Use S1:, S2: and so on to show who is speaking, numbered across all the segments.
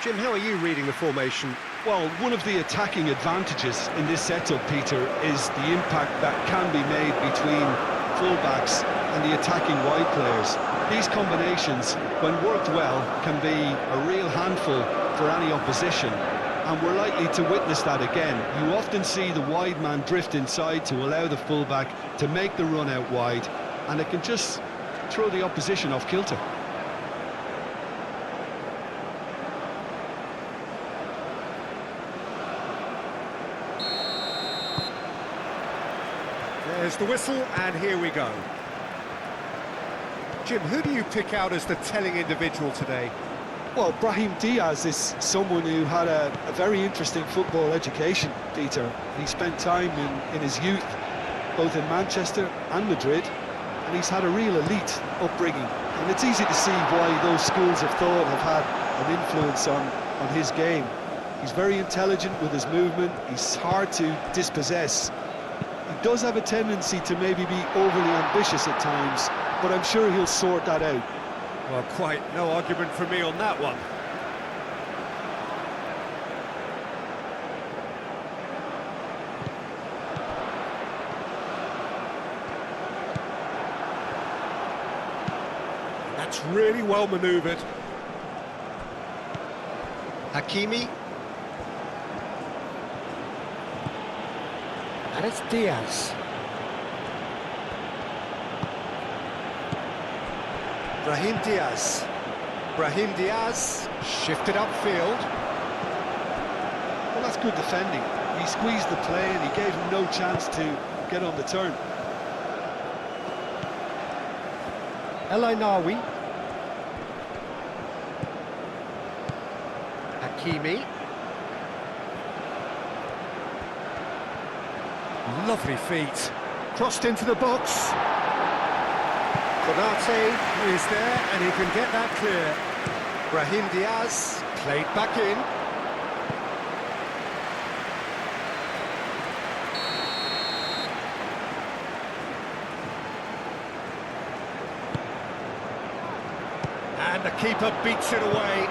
S1: Jim, how are you reading the formation?
S2: Well, one of the attacking advantages in this setup, Peter, is the impact that can be made between full-backs and the attacking wide players. These combinations, when worked well, can be a real handful for any opposition, and we're likely to witness that again. You often see the wide man drift inside to allow the full-back to make the run out wide, and it can just throw the opposition off kilter.
S1: There's the whistle, and here we go. Jim, who do you pick out as the telling individual today?
S2: Well, Brahim Diaz is someone who had a very interesting football education, Peter. He spent time in his youth, both in Manchester and Madrid, and he's had a real elite upbringing. And it's easy to see why those schools of thought have had an influence on his game. He's very intelligent with his movement, he's hard to dispossess. He does have a tendency to maybe be overly ambitious at times, but I'm sure he'll sort that out.
S1: Well, quite no argument from me on that one. That's really well manoeuvred. Hakimi. And it's Diaz. Brahim Diaz. Brahim Diaz shifted upfield.
S2: Well, that's good defending. He squeezed the play and he gave him no chance to get on the turn.
S1: El Ainawi. Hakimi. Lovely feet. Crossed into the box. Konate is there and he can get that clear. Brahim Diaz played back in. And the keeper beats it away.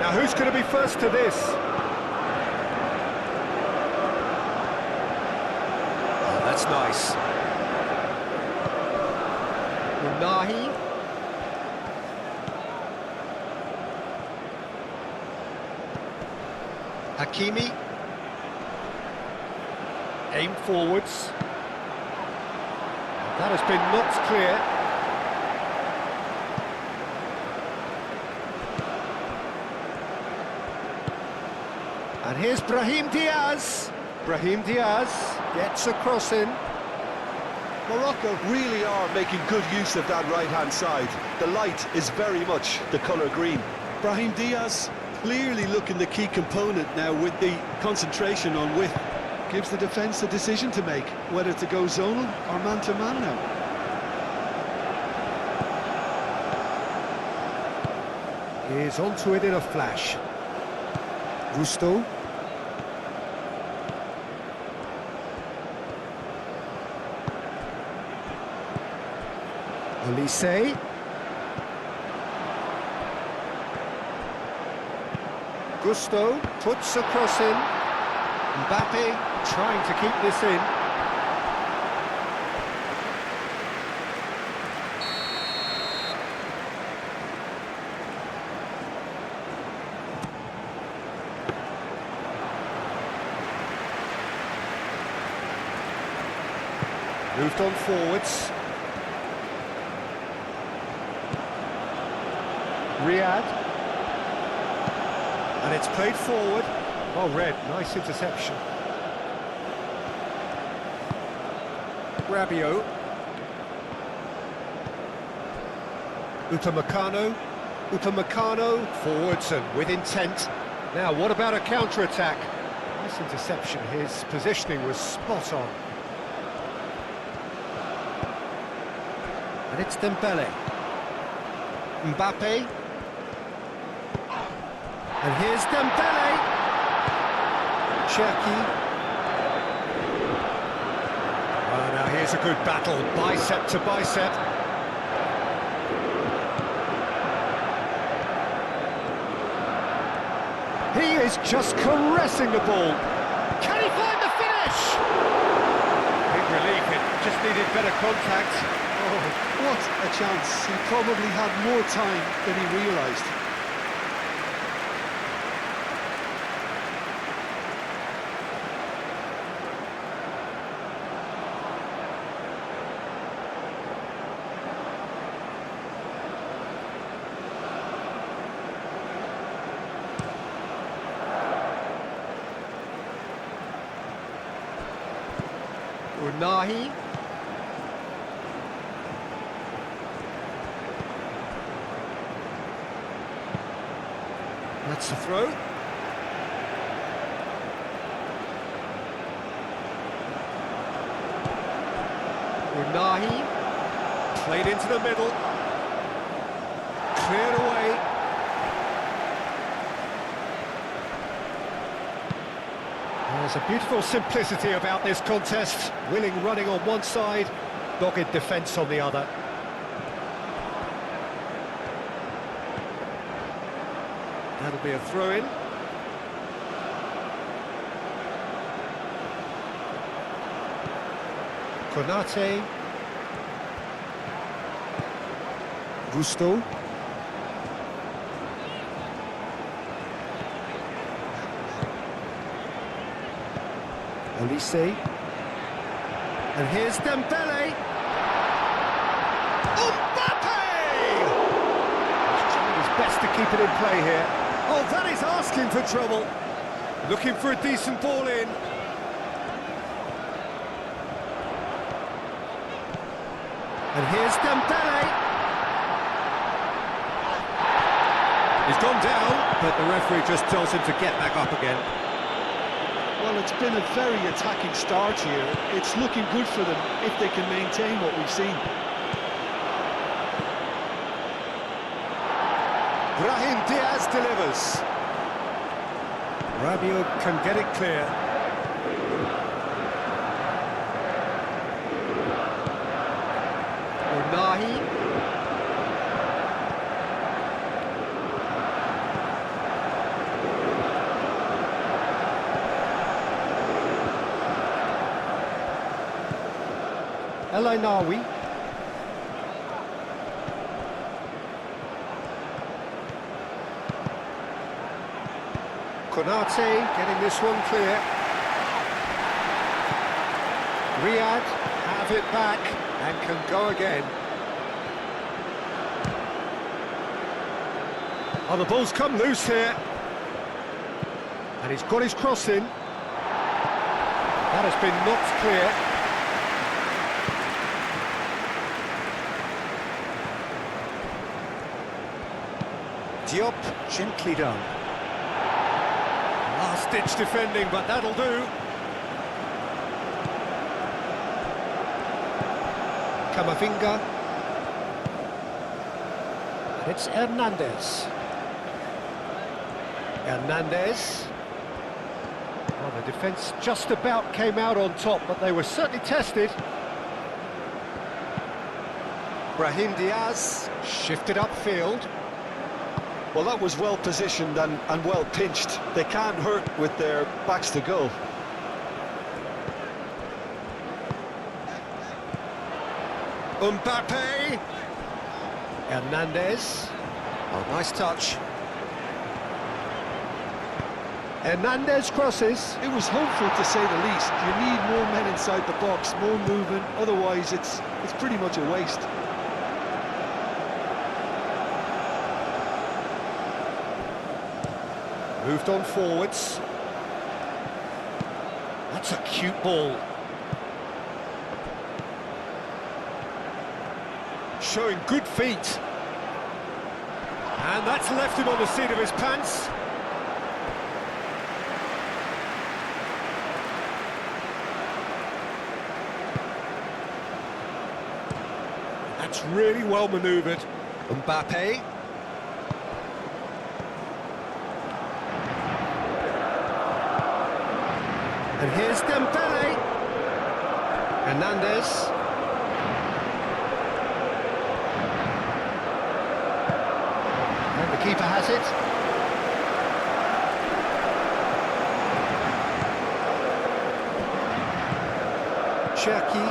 S1: Now who's going to be first to this? Oh, that's nice. Unahi. Hakimi. Aim forwards. That has been knocked clear. And here's Brahim Diaz. Brahim Diaz gets a cross in.
S2: Morocco really are making good use of that right-hand side. The light is very much the colour green. Brahim Diaz clearly looking the key component now with the concentration on width. Gives the defence a decision to make, whether to go zonal or man-to-man now.
S1: He's onto it in a flash. Gusto. Olise. Gusto puts a cross in. Mbappe trying to keep this in. Moved on forwards. Riyad. And it's played forward. Well read, nice interception. Rabiot. Upamecano. Upamecano forwards and with intent. Now what about a counter-attack? Nice interception, his positioning was spot on. And it's Dembele. Mbappe. And here's Dembele. Cherki. Oh, now here's a good battle, bicep to bicep. He is just caressing the ball. Can he find the finish? Big relief, it just needed better contact.
S2: Oh, what a chance. He probably had more time than he realised.
S1: Unahi. That's the throw. Unahi. Played into the middle. Cleared away. There's a beautiful simplicity about this contest. Willing running on one side, dogged defence on the other. That'll be a throw-in. Konate. Gusto. Olise. And here's Dembele. Mbappe! He's trying his best to keep it in play here. Oh, that is asking for trouble. Looking for a decent ball in. And here's Dembele. He's gone down, but the referee just tells him to get back up again.
S2: Well, it's been a very attacking start here. It's looking good for them if they can maintain what we've seen.
S1: Brahim Diaz delivers. Rabiot can get it clear. Unahi. El Ainawi. Konate getting this one clear. Riyad have it back and can go again. Oh, the ball's come loose here. And he's got his cross in. That has been knocked clear. Diop, gently done. Last-ditch defending, but that'll do. Camavinga. And it's Hernandez. Hernandez. Well, the defence just about came out on top, but they were certainly tested. Brahim Diaz shifted upfield.
S2: Well, that was well positioned and well pinched. They can't hurt with their backs to goal.
S1: Mbappe. Hernandez. Oh, nice touch. Hernandez crosses.
S2: It was hopeful, to say the least. You need more men inside the box, more movement. Otherwise, it's pretty much a waste.
S1: Moved on forwards. That's a cute ball. Showing good feet. And that's left him on the seat of his pants. That's really well manoeuvred. Mbappe. And here's Dembele. Hernandez. And the keeper has it. Cherki,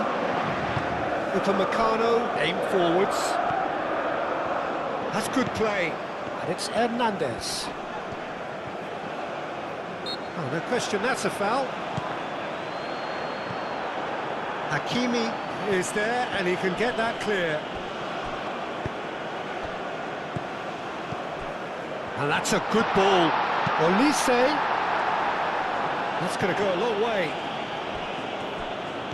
S1: Upamecano, aim forwards. That's good play. And it's Hernandez. Oh, no question, that's a foul. Hakimi is there, and he can get that clear. And that's a good ball. Olise. That's going to go a long way.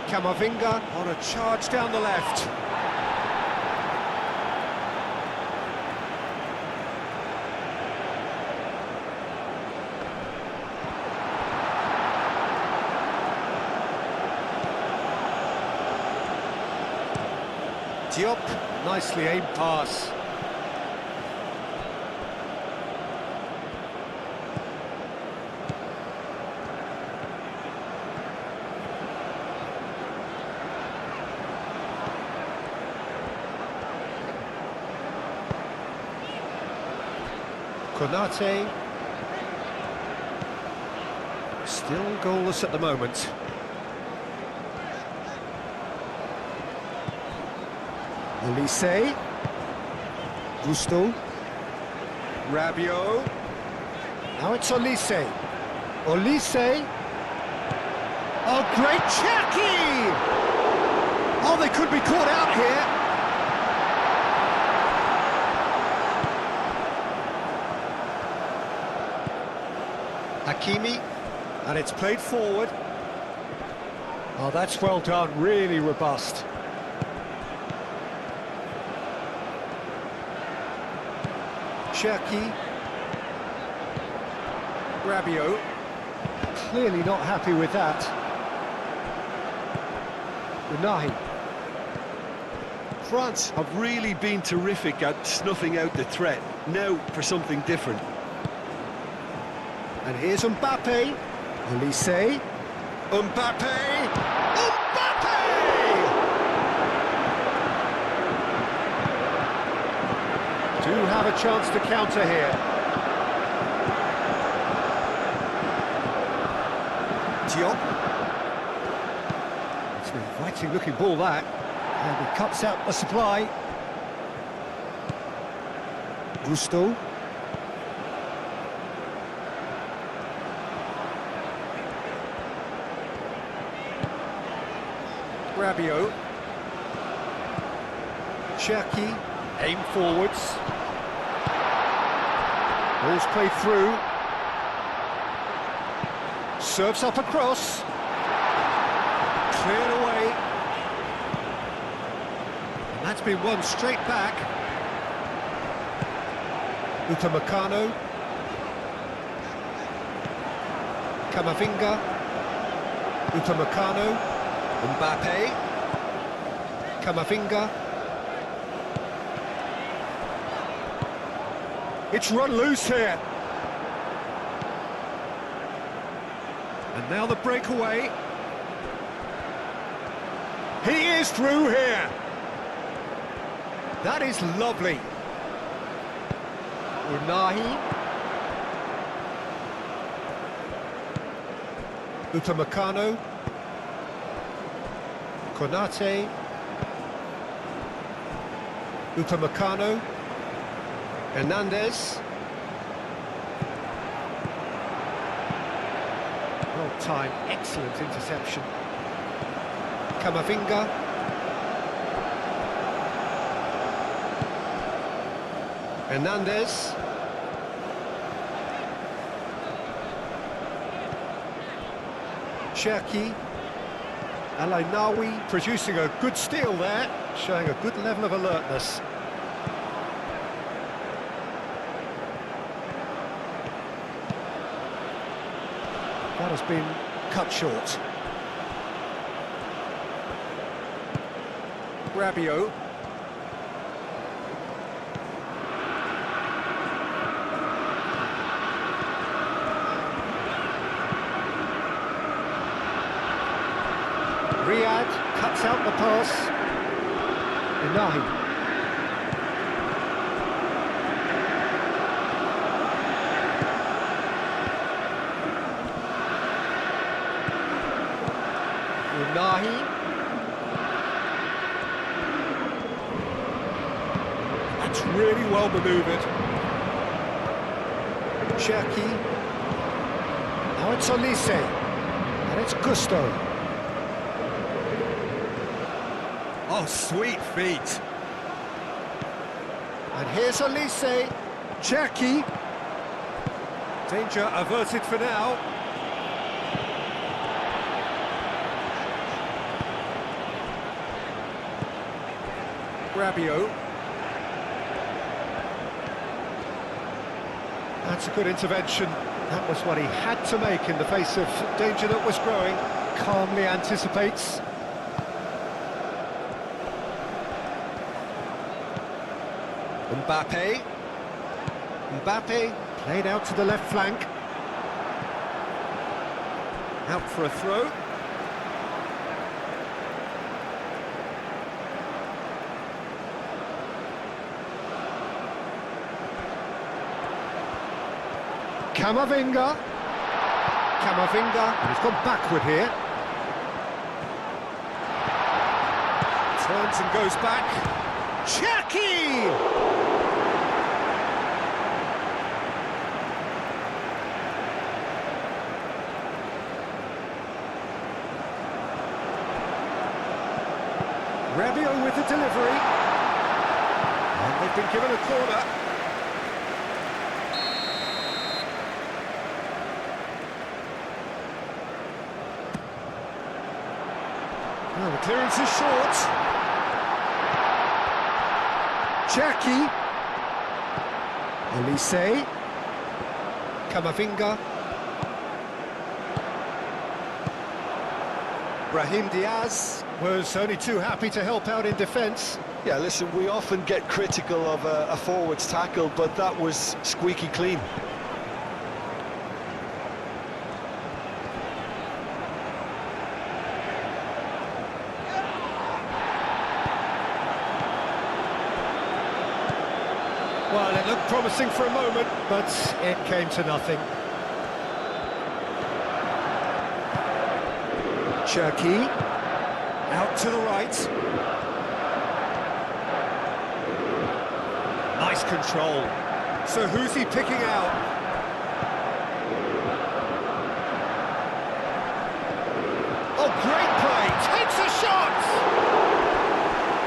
S1: Camavinga on a charge down the left. Diop, nicely aimed pass. Konate. Still goalless at the moment. Olise. Gusto. Rabiot. Now it's Olise. Olise. Oh, great Cherki! Oh, they could be caught out here. Hakimi, and it's played forward. Oh, that's well done, really robust. Cherki. Rabiot. Clearly not happy with that. Unahi.
S2: France have really been terrific at snuffing out the threat. Now for something different.
S1: And here's Mbappe. Olise. Mbappe. Mbappe! Do have a chance to counter here. Diop. It's an inviting looking ball that. And he cuts out the supply. Gusto. Rabiot. Cherki, aim forwards. Ball's played through. Serves up across. Cleared away. And that's been won straight back. Upamecano. Camavinga. Upamecano. Mbappe, Camavinga. It's run loose here. And now the breakaway. He is through here. That is lovely. Unahi. Upamecano. Konate. Upamecano. Hernandez. Well timed, excellent interception. Camavinga. Hernandez. Cherki. Alainawi producing a good steal there, showing a good level of alertness. That has been cut short. Rabiot. Riyad cuts out the pass. Unahi. Unahi. well manoeuvred. Cherki. Now it's Olise. And it's Gusto. Oh, sweet feet. And here's Olise. Cherki. Danger averted for now. Rabiot. That's a good intervention. That was what he had to make in the face of danger that was growing. Calmly anticipates. Mbappe. Mbappe played out to the left flank. Out for a throw. Camavinga. And he's gone backward here. Turns and goes back. Cherki! Rabiot with the delivery. And they've been given a corner. Oh, the clearance is short. Cherki. Olise. Camavinga. Brahim Diaz was only too happy to help out in defence.
S2: Yeah, listen, we often get critical of a forward's tackle, but that was squeaky clean.
S1: Well, it looked promising for a moment, but it came to nothing. Cherki, out to the right. Nice control. So who's he picking out? Oh, great play! Takes a shot!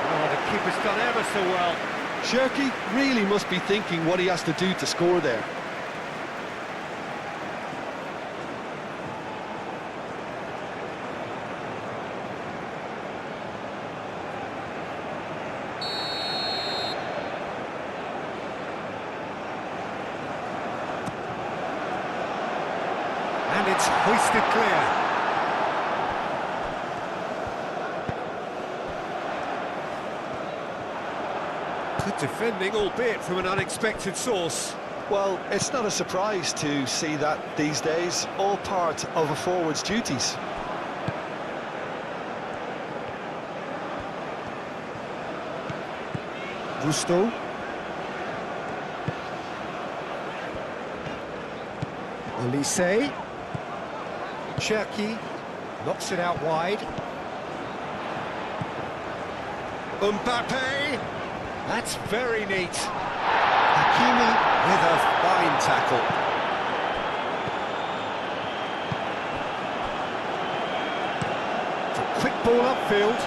S1: Oh, the keeper's done ever so well.
S2: Cherki really must be thinking what he has to do to score there.
S1: And it's hoisted clear. Good defending, albeit from an unexpected source.
S2: Well, it's not a surprise to see that these days, all part of a forward's duties.
S1: Gusto. Olise. Cherki knocks it out wide. Mbappe. That's very neat. Hakimi with a fine tackle. It's a quick ball upfield.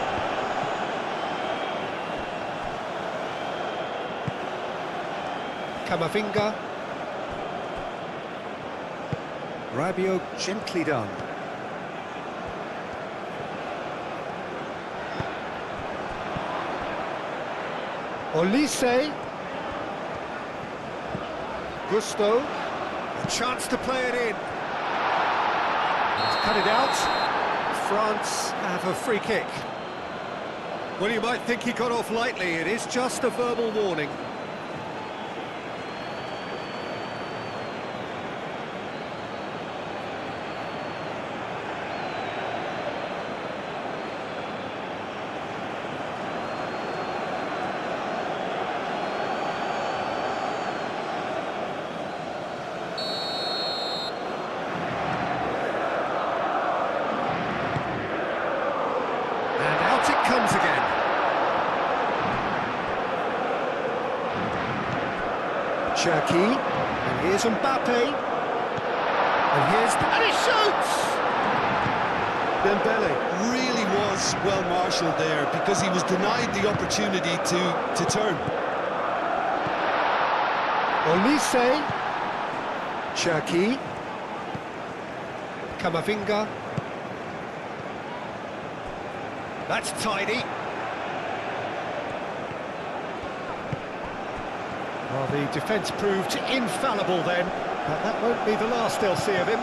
S1: Camavinga. Rabiot gently done. Olise. Gusto. A chance to play it in. He's cut it out. France have a free kick. Well, you might think he got off lightly. It is just a verbal warning. Comes again. Cherki, and here's Mbappe, and he shoots! Dembele.
S2: Really was well marshalled there because he was denied the opportunity to turn.
S1: Olise, Cherki, Camavinga. That's tidy. Well, the defence proved infallible then, but that won't be the last they'll see of him.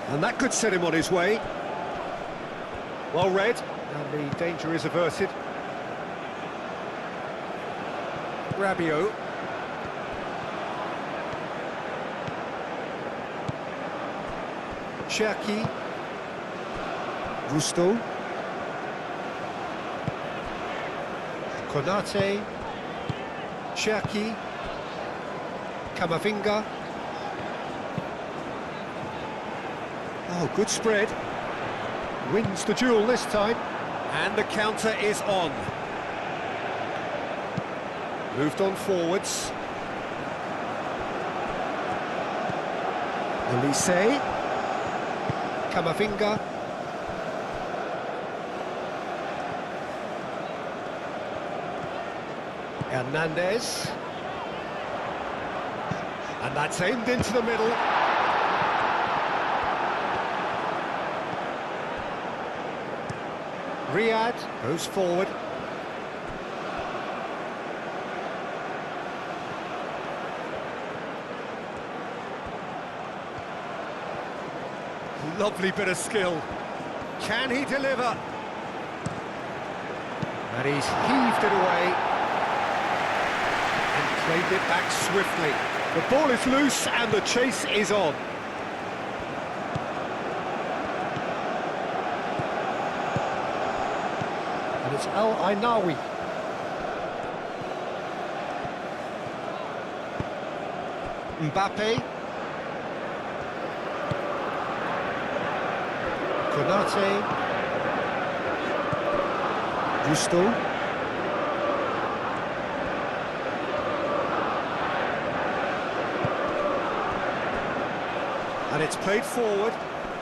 S1: And that could set him on his way. Well read, and the danger is averted. Rabiot. Cherki. Gusto. Konate. Cherki. Camavinga. Oh, good spread. Wins the duel this time. And the counter is on. Moved on forwards. Olise. Camavinga. Hernandez. And that's aimed into the middle. Riyad goes forward. Lovely bit of skill. Can he deliver? And he's heaved it away. And played it back swiftly. The ball is loose and the chase is on. And it's Al-Ainawi. Mbappe. Konate. Gusto. And it's played forward.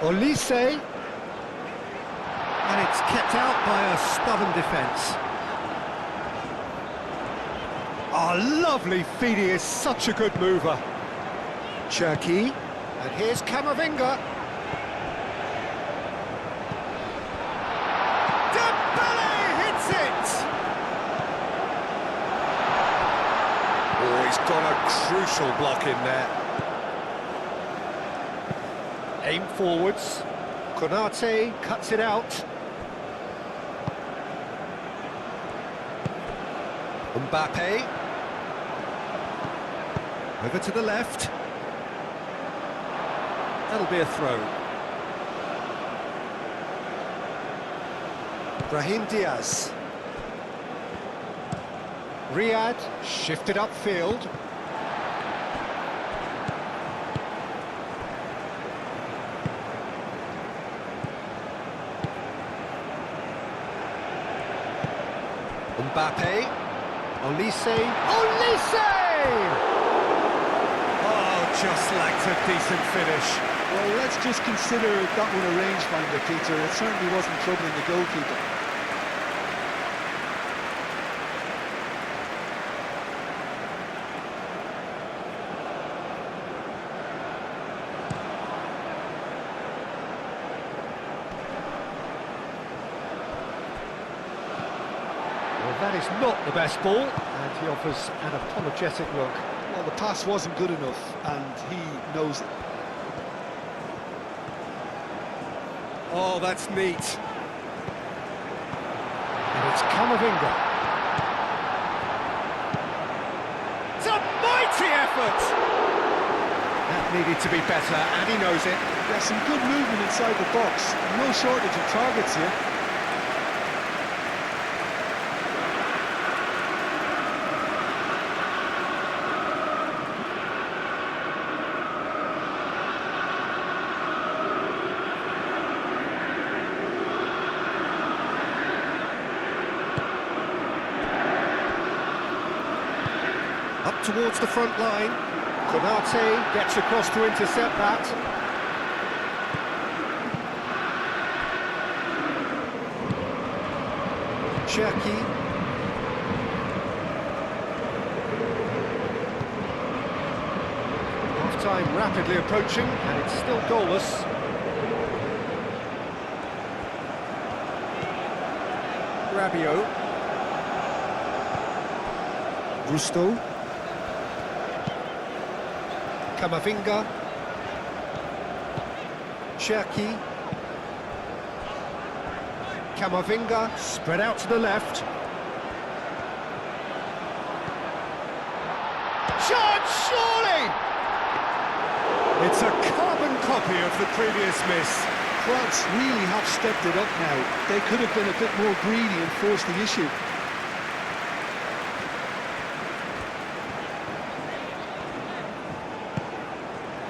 S1: Olise. And it's kept out by a stubborn defence. Oh, lovely feed, he is such a good mover. Cherki. And here's Camavinga. Oh, he's got a crucial block in there. Aim forwards. Konate cuts it out. Mbappe. Over to the left. That'll be a throw. Brahim Diaz. Riyad shifted upfield. Mbappe. Olise. Olise! Oh, just lacked a decent finish.
S2: Well, let's just consider that one a rangefinder, Peter. It certainly wasn't troubling the goalkeeper.
S1: Well, that is not the best ball, and he offers an apologetic look.
S2: Well, the pass wasn't good enough, and he knows it.
S1: Oh, that's neat. And it's Camavinga. It's a mighty effort! That needed to be better, and he knows it.
S2: There's some good movement inside the box. No shortage of targets here.
S1: out towards the front line. Konate gets across to intercept that. Cherki. Half-time rapidly approaching, and it's still goalless. Rabiot. Rusto. Camavinga. Cherki. Camavinga, spread out to the left. Shot, surely! It's a carbon copy of the previous miss.
S2: France really have stepped it up now. They could have been a bit more greedy and forced the issue.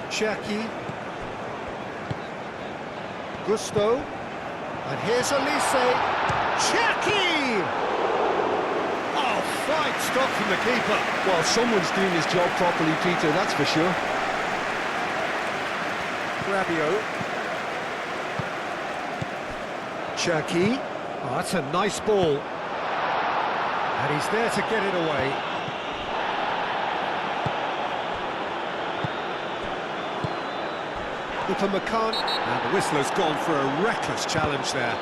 S1: Cherki. Gusto. And here's Elise. Cherki! Oh, fine stop from the keeper.
S2: Well, someone's doing his job properly, Peter, that's for sure.
S1: Rabiot. Cherki. Oh, that's a nice ball. And he's there to get it away. Upamecano. And the whistler's gone for a reckless challenge there.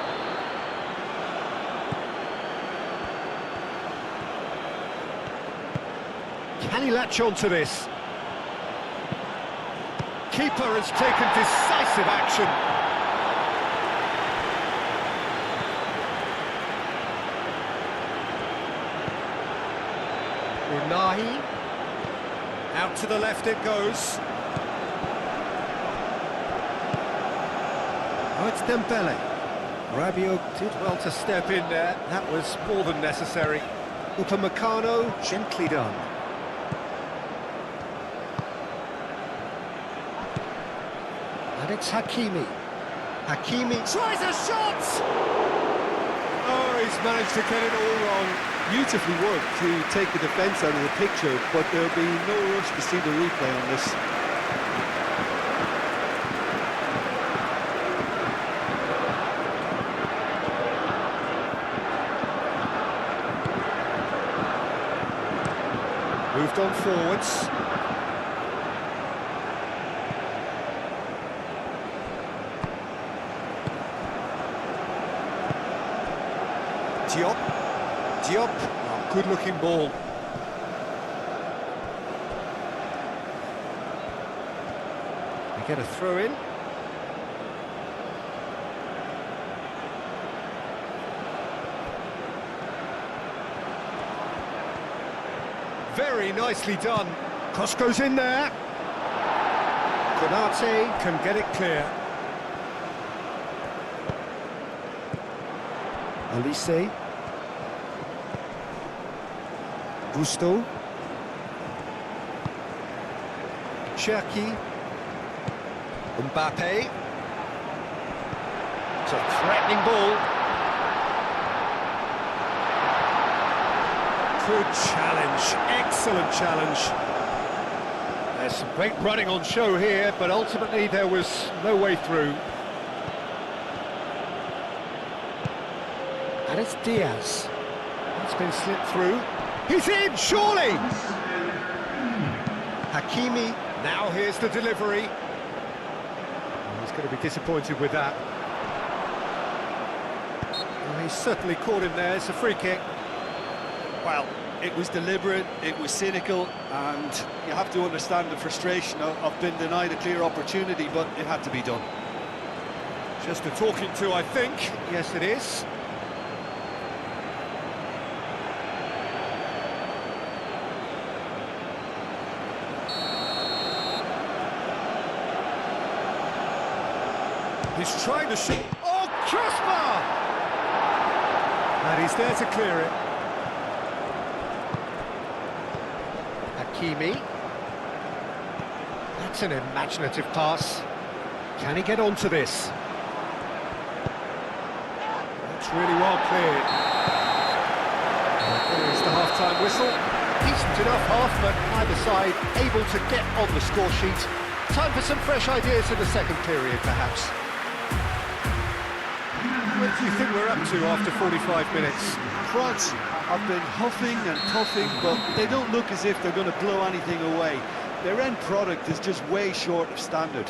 S1: Can he latch on to this? Keeper has taken decisive action. Unahi. Out to the left it goes. Oh, it's Dembele. Rabiot did well to step in there. That was more than necessary. Upamecano, gently done. And it's Hakimi. Hakimi tries a shot! Oh, he's managed to get it all wrong.
S2: Beautifully worked to take the defence out of the picture, but there'll be no rush to see the replay on this.
S1: Moved on forwards. Diop. Oh, good-looking ball. They get a throw in. Very nicely done. Cross goes in there. Konate can get it clear. Elise. Gusto. Cherki. Mbappe. It's a threatening ball. Good challenge, excellent challenge. There's some great running on show here, but ultimately there was no way through. And it's Diaz. It's been slipped through. He's in, surely! Hakimi, now here's the delivery. He's going to be disappointed with that. Well, he's certainly caught him there, it's a free kick.
S2: Well, it was deliberate, it was cynical, and you have to understand the frustration of being denied a clear opportunity, but it had to be done.
S1: Just a talking to, I think. Yes, it is. He's trying to shoot. Oh, crossbar! And he's there to clear it. Hakimi. That's an imaginative pass. Can he get onto this? That's really well cleared. There's the half-time whistle. Decent enough half, but either side able to get on the score sheet. Time for some fresh ideas in the second period, perhaps. What do you think we're up to after 45 minutes?
S2: France have been huffing and puffing, but they don't look as if they're going to blow anything away. Their end product is just way short of standard.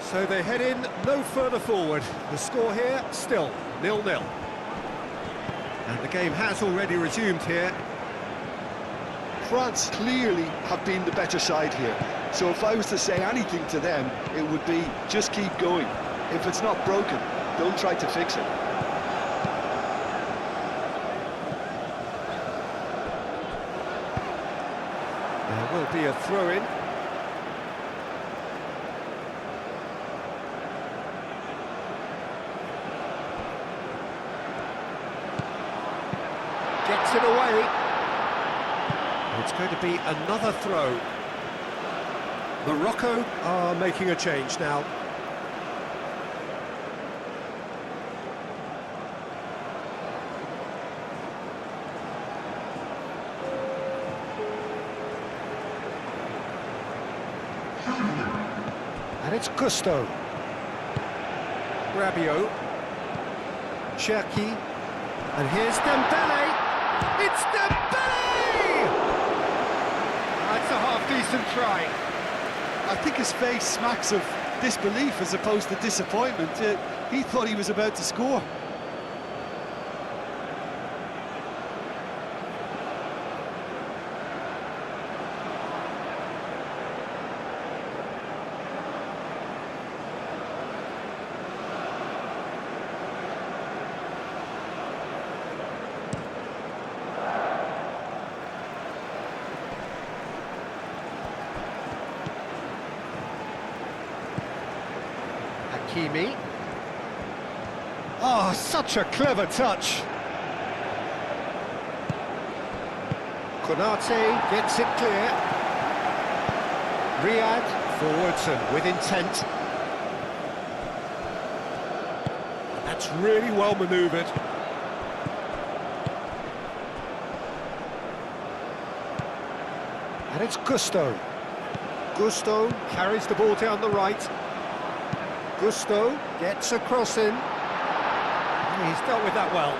S1: So they head in no further forward. The score here, still 0-0. And the game has already resumed here.
S2: France clearly have been the better side here. So if I was to say anything to them, it would be just keep going. If it's not broken, don't try to fix it.
S1: There will be a throw-in. Gets it away. It's going to be another throw. Morocco are making a change now. And it's Gusto. Rabiot. Cherki. And here's Dembele. It's Dembele! That's a half-decent try.
S2: I think his face smacks of disbelief as opposed to disappointment. He thought he was about to score.
S1: Hakimi. Oh, such a clever touch. Konate gets it clear. Riyad forwards and with intent. That's really well manoeuvred. And it's Gusto. Gusto carries the ball down the right. Gusto gets a cross in. He's dealt with that well.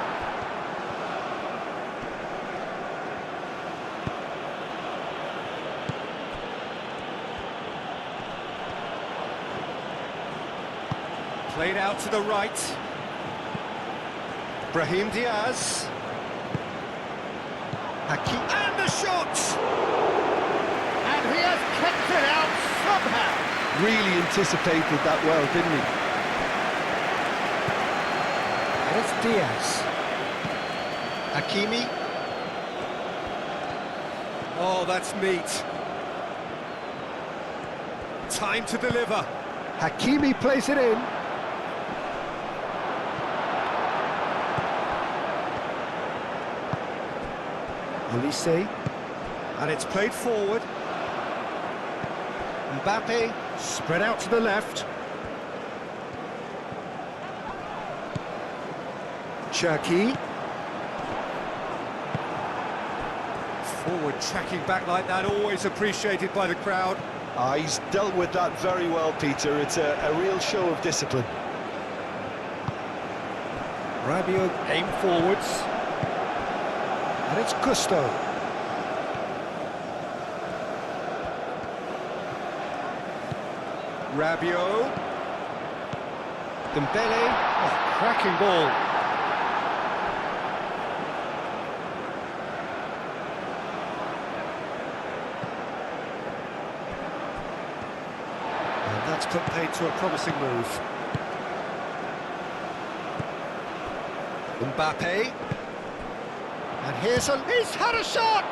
S1: Played out to the right. Brahim Diaz. Hakimi. And the shot! And he has kept it out somehow.
S2: Really anticipated that well, didn't he?
S1: And it's Diaz. Hakimi. Oh, that's neat. Time to deliver. Hakimi plays it in. Olise. And it's played forward. Mbappe spread out to the left. Cherki. Forward tracking back like that, always appreciated by the crowd.
S2: He's dealt with that very well, Peter. It's a real show of discipline.
S1: Rabiot aim forwards. And it's Gusto. Rabiot. Dembele. Oh, cracking ball. And that's put paid to a promising move. Mbappe. And he's had a shot!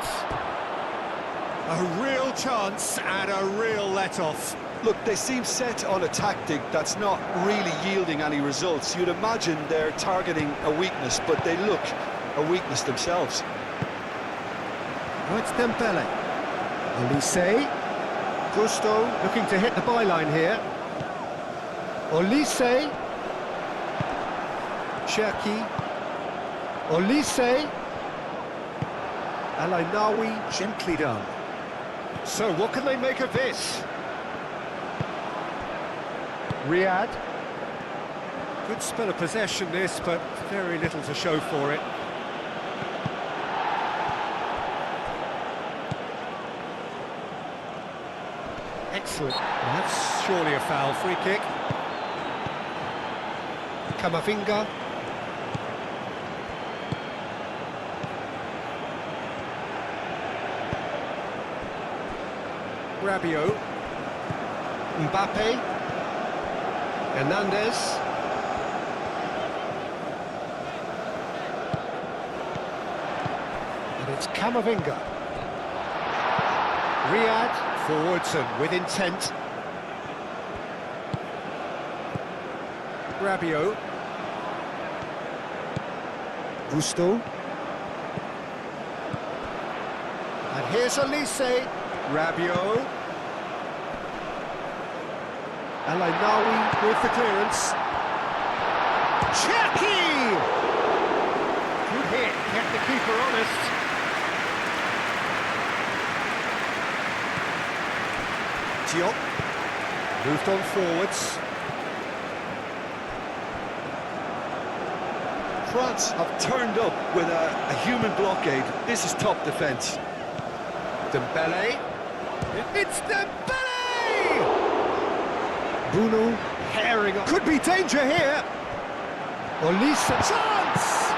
S1: A real chance and a real let-off.
S2: Look, they seem set on a tactic that's not really yielding any results. You'd imagine they're targeting a weakness, but they look a weakness themselves.
S1: Now it's Dembele. Olise. Gusto looking to hit the byline here. Olise. Cherki. Olise. Alainawi, gently done. So what can they make of this? Riyadh. Good spell of possession this, but very little to show for it. Excellent. Well, that's surely a foul. Free kick. Camavinga. Rabiot. Mbappe. Hernandez. And it's Camavinga. Riyadh. Forwards and with intent. Rabiot. Gusto. And here's Elise. Rabiot. Alainawi with the clearance. Cherki! Good hit, kept the keeper honest. Diop. Moved on forwards.
S2: France have turned up with a human blockade. This is top defence.
S1: Dembele. It's Dembele! Bruno herring on. Could be danger here. Olise. Chance!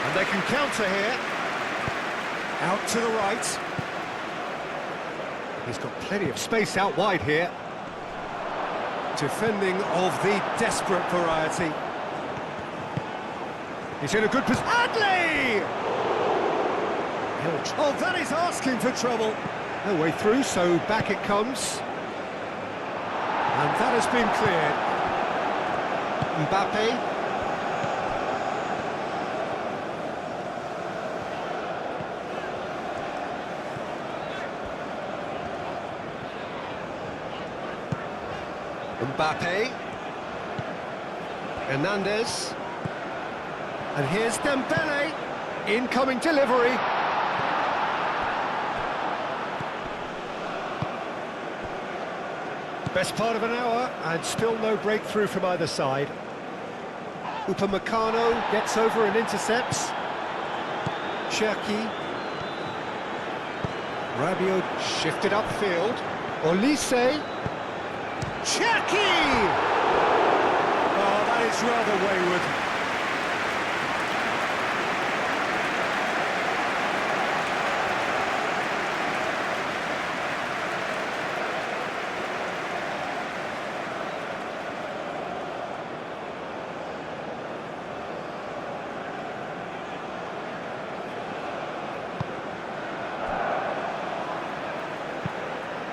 S1: And they can counter here. Out to the right. He's got plenty of space out wide here. Defending of the desperate variety. He's in a good position. Adley! Oh, that is asking for trouble. No way through, so back it comes. And that has been cleared. Mbappe. Mbappe. Hernandez. And here's Dembele. Incoming delivery. Best part of an hour, and still no breakthrough from either side. Upamecano gets over and intercepts. Cherki. Rabiot shifted upfield. Olise. Cherki! Oh, that is rather wayward.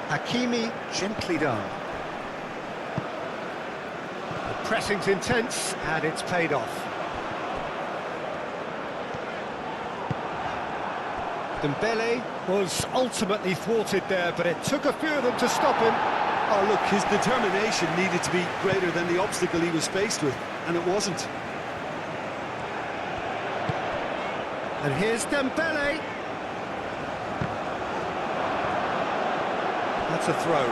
S1: Hakimi, gently done. The pressing's intense, and it's paid off. Dembele was ultimately thwarted there, but it took a few of them to stop him.
S2: Oh, look, his determination needed to be greater than the obstacle he was faced with, and it wasn't.
S1: And here's Dembele. That's a throw.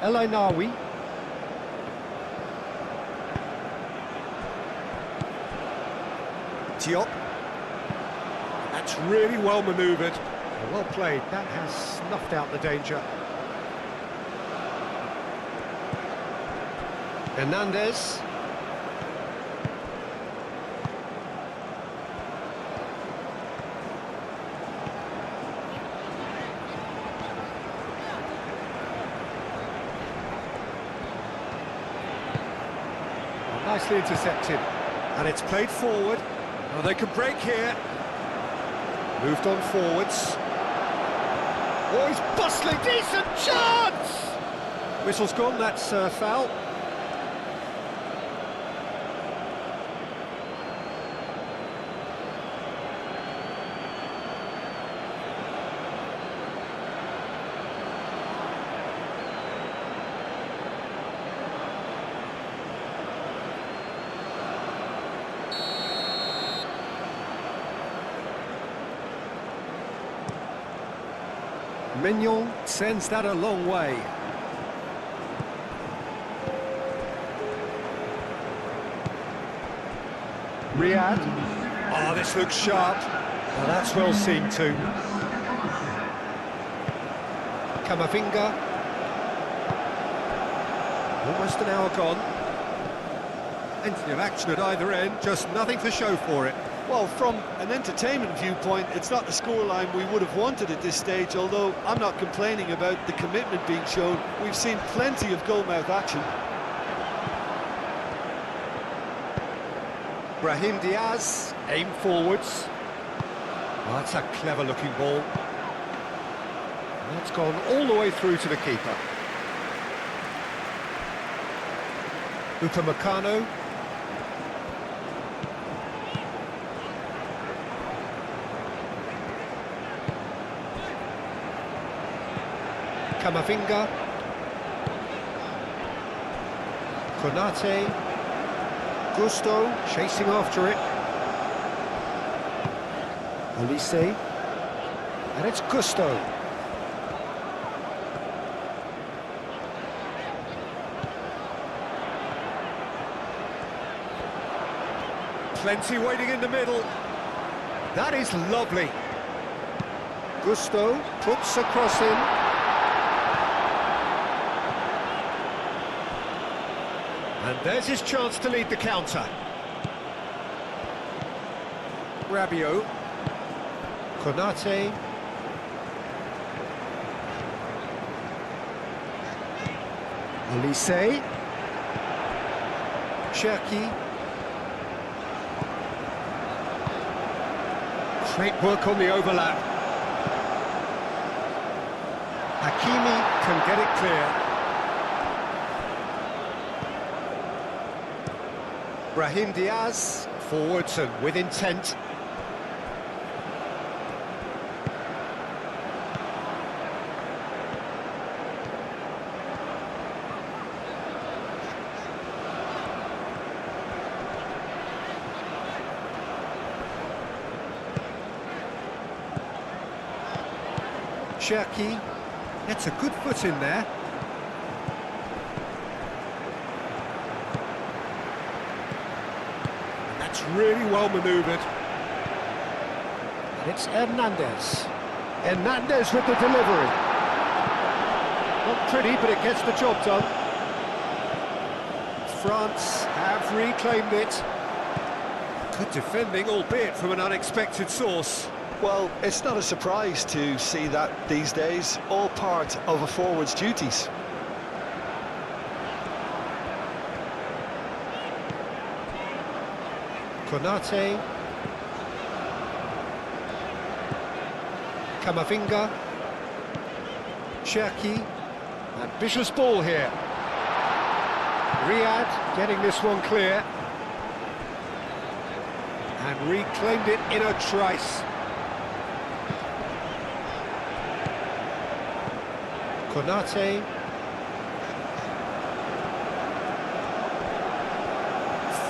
S1: Alainawi. Diop. That's really well manoeuvred. Well played. That has snuffed out the danger. Hernandez. Nicely intercepted, and it's played forward. Oh, they can break here. Moved on forwards. Oh, he's bustling, decent chance! Whistle's gone, that's foul. Mignon sends that a long way. Riyad. Oh, this looks sharp. Well, that's well seen too. Camavinga. Almost an hour gone. Plenty of action at either end, just nothing to show for it.
S2: Well, from an entertainment viewpoint, it's not the scoreline we would have wanted at this stage, although I'm not complaining about the commitment being shown. We've seen plenty of goal-mouth action.
S1: Brahim Diaz, aim forwards. Oh, that's a clever-looking ball. That's gone all the way through to the keeper. Upamecano. Camavinga. Konate. Gusto chasing after it. Olise. And it's Gusto. Plenty waiting in the middle. That is lovely. Gusto puts a cross in. And there's his chance to lead the counter. Rabiot. Konate. Olise. Cherki. Great work on the overlap. Hakimi can get it clear. Brahim Diaz, forwards and with intent. Cherki gets a good foot in there. That's really well manoeuvred. And it's Hernandez. Hernandez with the delivery. Not pretty, but it gets the job done. France have reclaimed it. Good defending, albeit from an unexpected source.
S2: Well, it's not a surprise to see that these days, all part of a forward's duties.
S1: Konate. Camavinga. Cherki. Ambitious ball here. Riyad getting this one clear. And reclaimed it in a trice. Konate.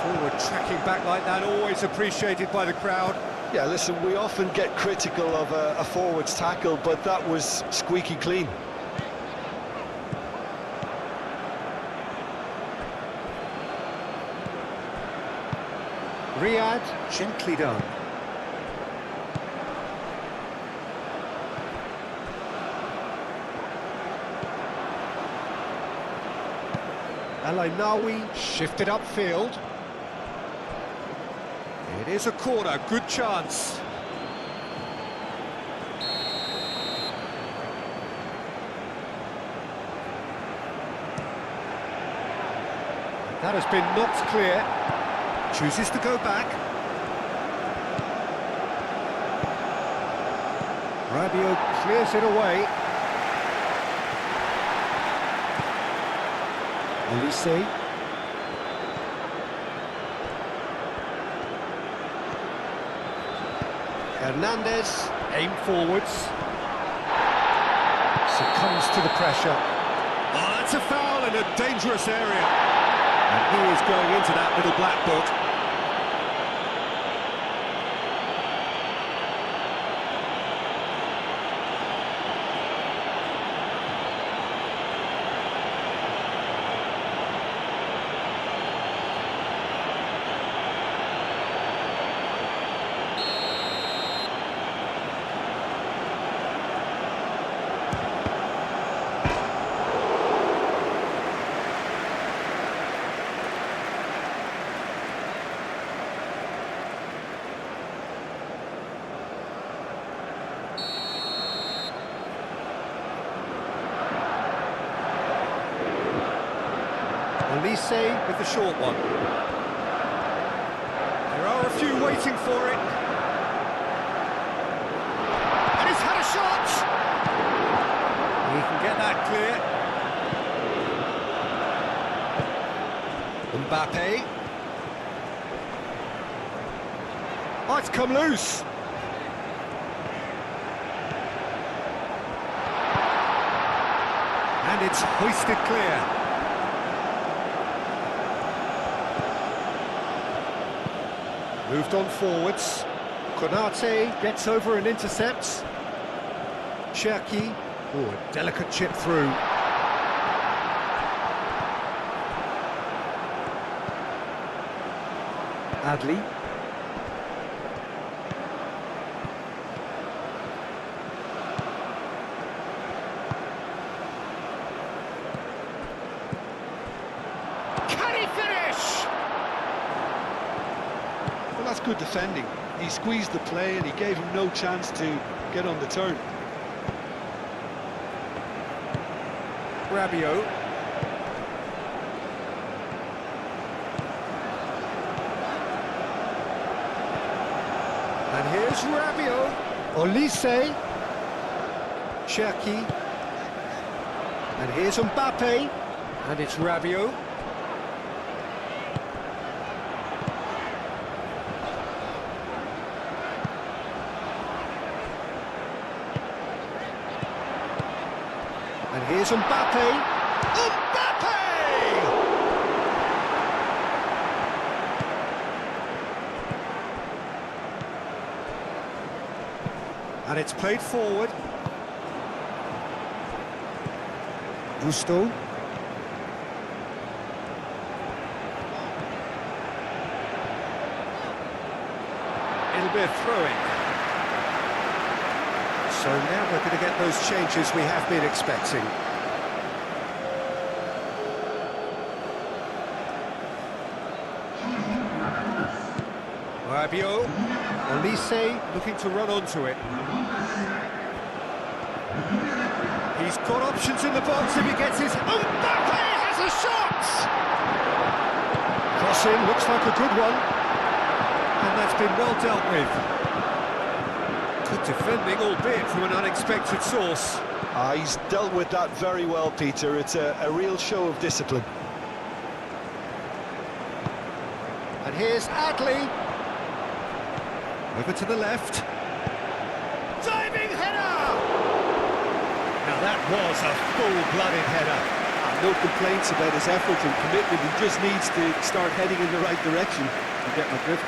S1: Forward tracking back like that, always appreciated by the crowd.
S2: Yeah, listen, we often get critical of a forward's tackle, but that was squeaky clean.
S1: Riyad, gently done. Al-Ainawi shifted upfield. It is a corner, good chance. That has been knocked clear. Chooses to go back. Rabiot clears it away. Olise. Hernandez, aim forwards. Succumbs to the pressure. Oh, that's a foul in a dangerous area. And he is going into that little black book. Olise with the short one. There are a few waiting for it. And he's had a shot! He can get that clear. Mbappe. Oh, it's come loose. And it's hoisted clear. Moved on forwards. Konate gets over and intercepts. Cherki. Oh, a delicate chip through. Adli.
S2: That's good defending. He squeezed the play and he gave him no chance to get on the turn.
S1: Rabiot. And here's Rabiot. Olise. Cherki. And here's Mbappe. And it's Rabiot. And here's Mbappe. Mbappe! And it's played forward. Gusto. It'll be a throw-in. So now we're going to get those changes we have been expecting. Rabiot. Olise looking to run onto it. He's got options in the box if he gets his... Mbappe has a shot! Crossing, looks like a good one. And that's been well dealt with. Good defending, albeit from an unexpected source.
S2: He's dealt with that very well, Peter. It's a real show of discipline.
S1: And here's Adli. Over to the left. Diving header! Now that was a full-blooded header.
S2: No complaints about his effort and commitment. He just needs to start heading in the right direction. You get my drift.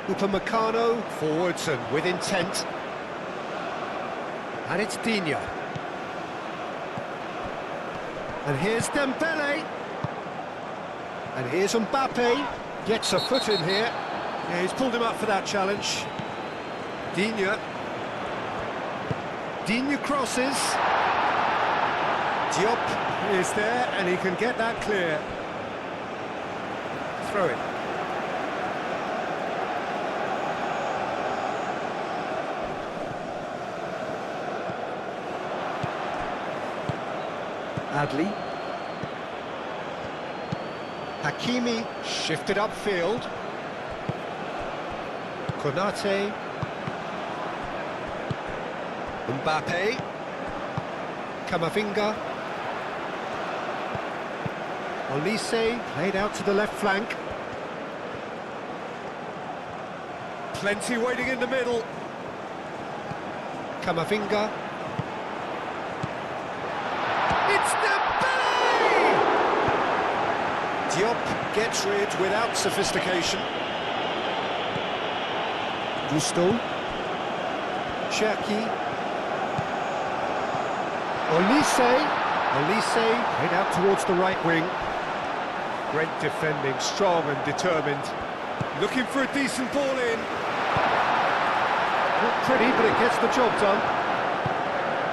S1: Upamecano forwards and with intent. And it's Digne. And here's Dembele. And here's Mbappe. Gets a foot in here. Yeah, he's pulled him up for that challenge. Digne. Digne crosses. Diop is there and he can get that clear. Throw it. Adli. Hakimi shifted upfield. Konate. Mbappe. Camavinga. Olise played out to the left flank. Plenty waiting in the middle. Camavinga. It's Dembele! Diop gets rid without sophistication. Gusto. Cherki. Olise. Olise played out towards the right wing. Great defending, strong and determined. Looking for a decent ball in. Not pretty, but it gets the job done.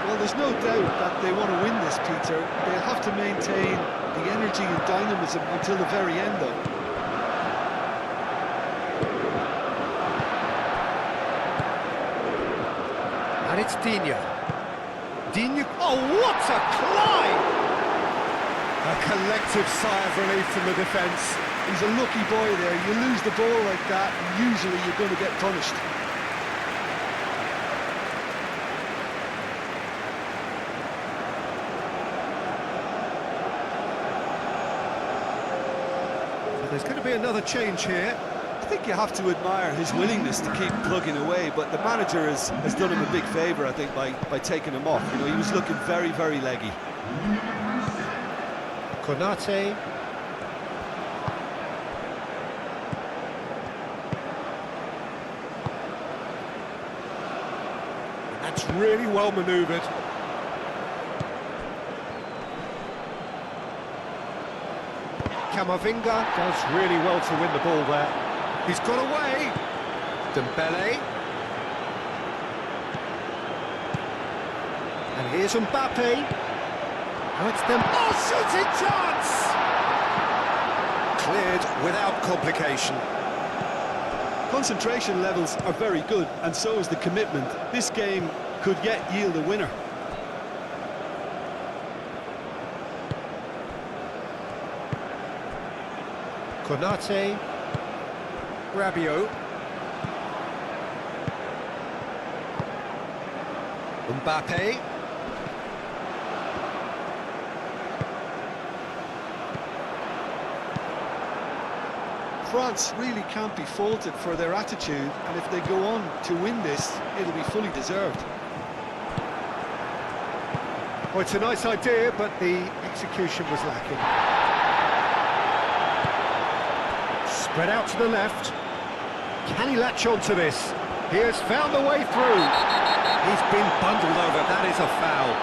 S2: Well, there's no doubt that they want to win this, Peter. They'll have to maintain the energy and dynamism until the very end, though.
S1: And it's Digne. Oh, what a climb! A collective sigh of relief from the defence.
S2: He's a lucky boy there. You lose the ball like that, and usually you're going to get punished.
S1: So there's going to be another change here.
S2: I think you have to admire his willingness to keep plugging away, but the manager has done him a big favour, I think, by taking him off. You know, he was looking very, very leggy.
S1: Konate. That's really well manoeuvred. Camavinga does really well to win the ball there. He's got away. Dembele. And here's Mbappe. Now it's them. Oh, shooting chance! Cleared without complication.
S2: Concentration levels are very good, and so is the commitment. This game could yet yield a winner.
S1: Konate. Rabiot. Mbappe.
S2: France really can't be faulted for their attitude, and if they go on to win this, it'll be fully deserved.
S1: Well, it's a nice idea, but the execution was lacking. Spread out to the left. Can he latch on to this? He has found the way through. He's been bundled over. That is a foul.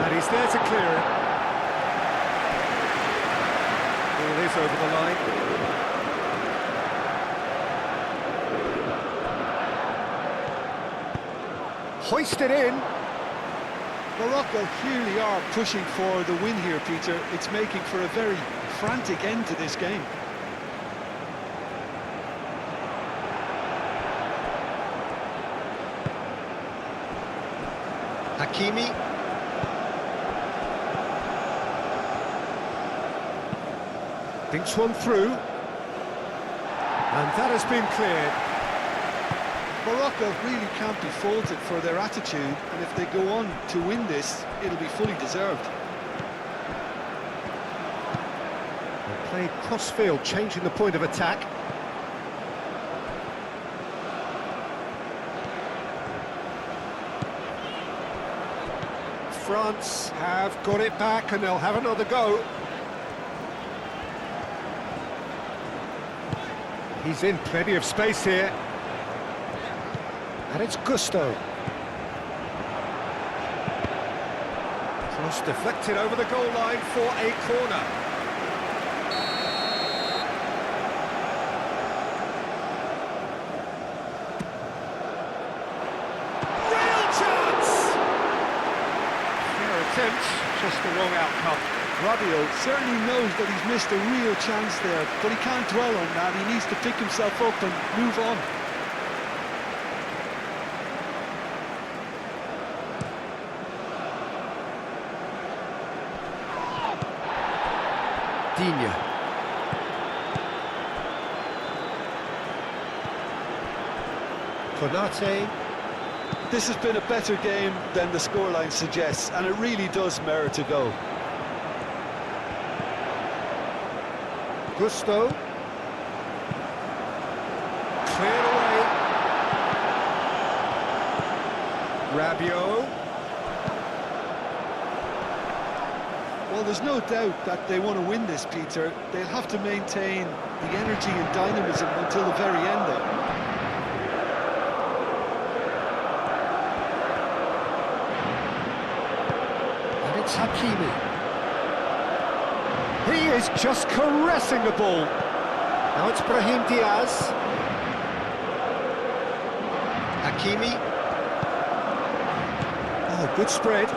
S1: And he's there to clear it. Ball is over the line. Hoisted in.
S2: Morocco clearly are pushing for the win here, Peter. It's making for a very frantic end to this game.
S1: Hakimi. Thinks one through. And that has been cleared.
S2: Morocco really can't be faulted for their attitude, and if they go on to win this, it'll be fully deserved.
S1: They played cross-field, changing the point of attack. France have got it back, and they'll have another go. He's in plenty of space here. And it's Gusto. Cross deflected over the goal line for a corner. Real chance! Fair attempt, just the wrong outcome.
S2: Rabiot certainly knows that he's missed a real chance there, but he can't dwell on that. He needs to pick himself up and move on.
S1: Digne. Konate.
S2: This has been a better game than the scoreline suggests, and it really does merit a go.
S1: Gusto. Cleared away. Rabiot.
S2: Well, there's no doubt that they want to win this, Peter. They'll have to maintain the energy and dynamism until the very end, though.
S1: It's Hakimi. He is just caressing the ball. Now it's Brahim Diaz. Hakimi. Oh, good spread.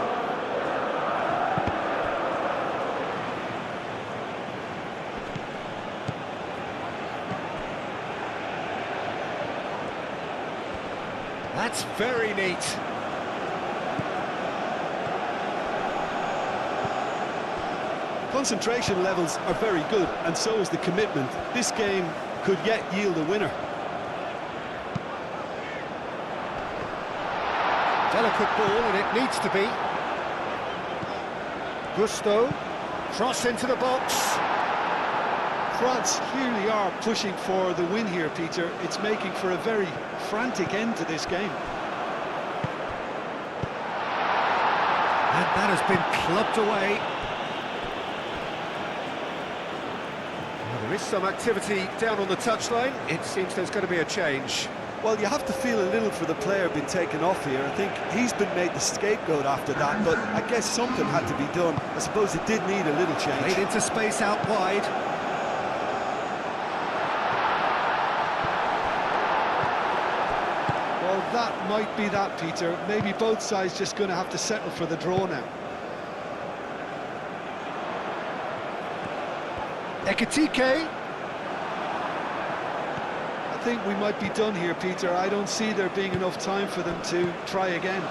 S1: That's very neat.
S2: Concentration levels are very good, and so is the commitment. This game could yet yield a winner.
S1: Delicate ball, and it needs to be. Gusto, cross into the box.
S2: France clearly are pushing for the win here, Peter. It's making for a very frantic end to this game.
S1: And that has been clubbed away. Well, there is some activity down on the touchline. It seems there's going to be a change.
S2: Well, you have to feel a little for the player being taken off here. I think he's been made the scapegoat after that, but I guess something had to be done. I suppose it did need a little change.
S1: Played into space out wide.
S2: Well, that might be that, Peter. Maybe both sides just going to have to settle for the draw now.
S1: Ekitike.
S2: I think we might be done here, Peter. I don't see there being enough time for them to try again.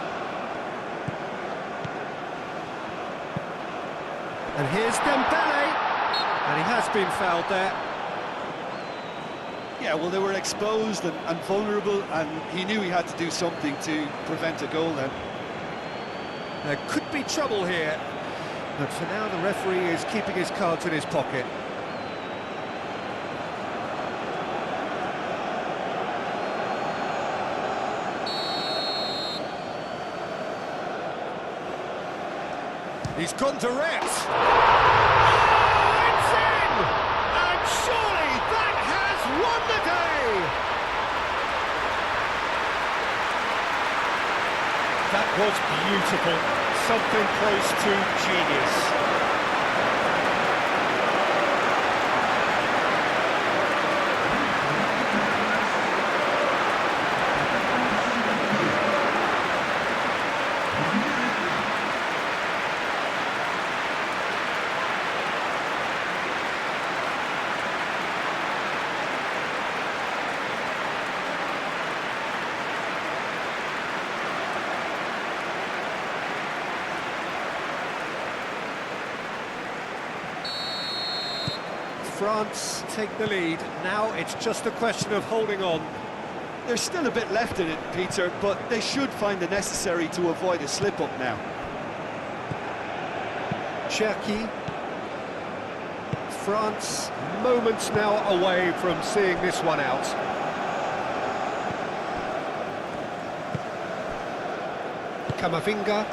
S1: And here's Dembele. And he has been fouled there.
S2: Yeah, well, they were exposed and vulnerable, and he knew he had to do something to prevent a goal then.
S1: There could be trouble here. But for now, the referee is keeping his cards in his pocket. He's gone direct. Oh, it's in! And surely that has won the day! That was beautiful. Something close to genius. France take the lead. Now it's just a question of holding on.
S2: There's still a bit left in it, Peter, but they should find the necessary to avoid a slip-up now.
S1: Cherki. France moments now away from seeing this one out. Camavinga.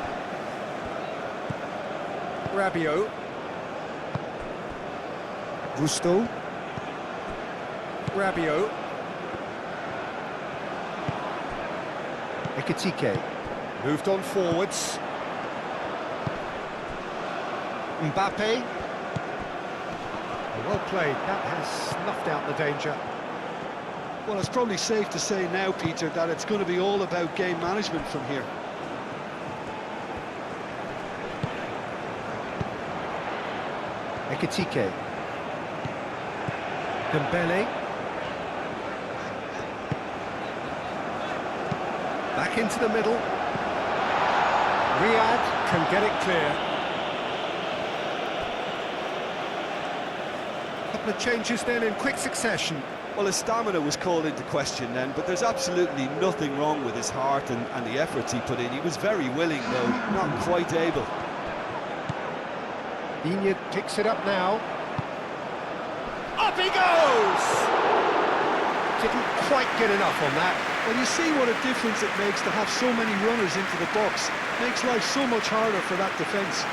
S1: Rabiot. Gusto. Rabiot. Ekitike. Moved on forwards. Mbappe. Well played. That has snuffed out the danger.
S2: Well, it's probably safe to say now, Peter, that it's going to be all about game management from here.
S1: Ekitike. Dembele. Back into the middle. Riyad can get it clear. Couple of changes then in quick succession.
S2: Well, his stamina was called into question then, but there's absolutely nothing wrong with his heart and the efforts he put in. He was very willing, though, not quite able.
S1: Digne picks it up now. Up he goes! Didn't quite get enough on that.
S2: Well, you see what a difference it makes to have so many runners into the box. Makes life so much harder for that defence.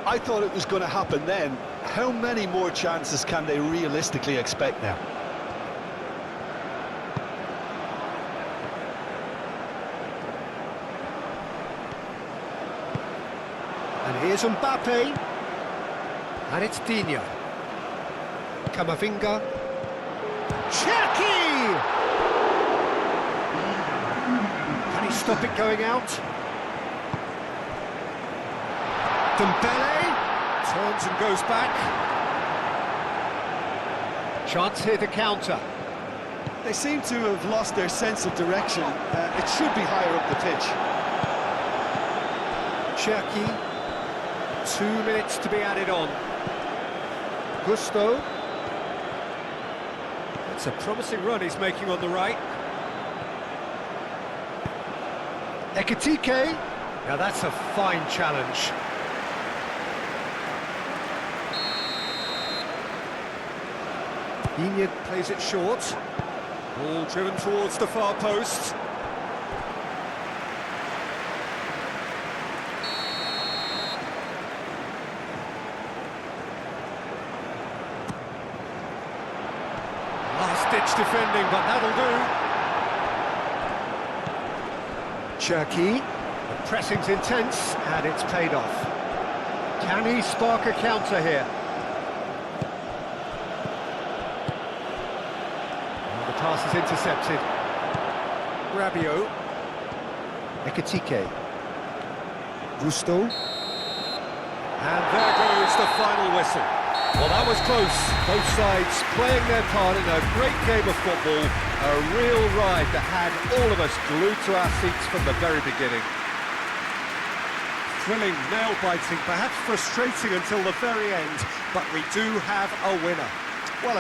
S2: I thought it was going to happen then. How many more chances can they realistically expect now?
S1: And here's Mbappe. And it's Dina. Camavinga. Cherki! Can he stop it going out? Dembele turns and goes back. Chance here to counter.
S2: They seem to have lost their sense of direction. It should be higher up the pitch.
S1: Cherki. 2 minutes to be added on. Gusto. It's a promising run he's making on the right. Ekitike. Now that's a fine challenge. Inyard plays it short. Ball driven towards the far post. Last-ditch defending, but that'll do. Cherki. The pressing's intense, and it's paid off. Can he spark a counter here? Well, the pass is intercepted. Rabiot. Ekitike. Gusto. And there goes the final whistle. Well, that was close. Both sides playing their part in a great game of football. A real ride that had all of us glued to our seats from the very beginning. Thrilling, nail-biting, perhaps frustrating until the very end, but we do have a winner. Well,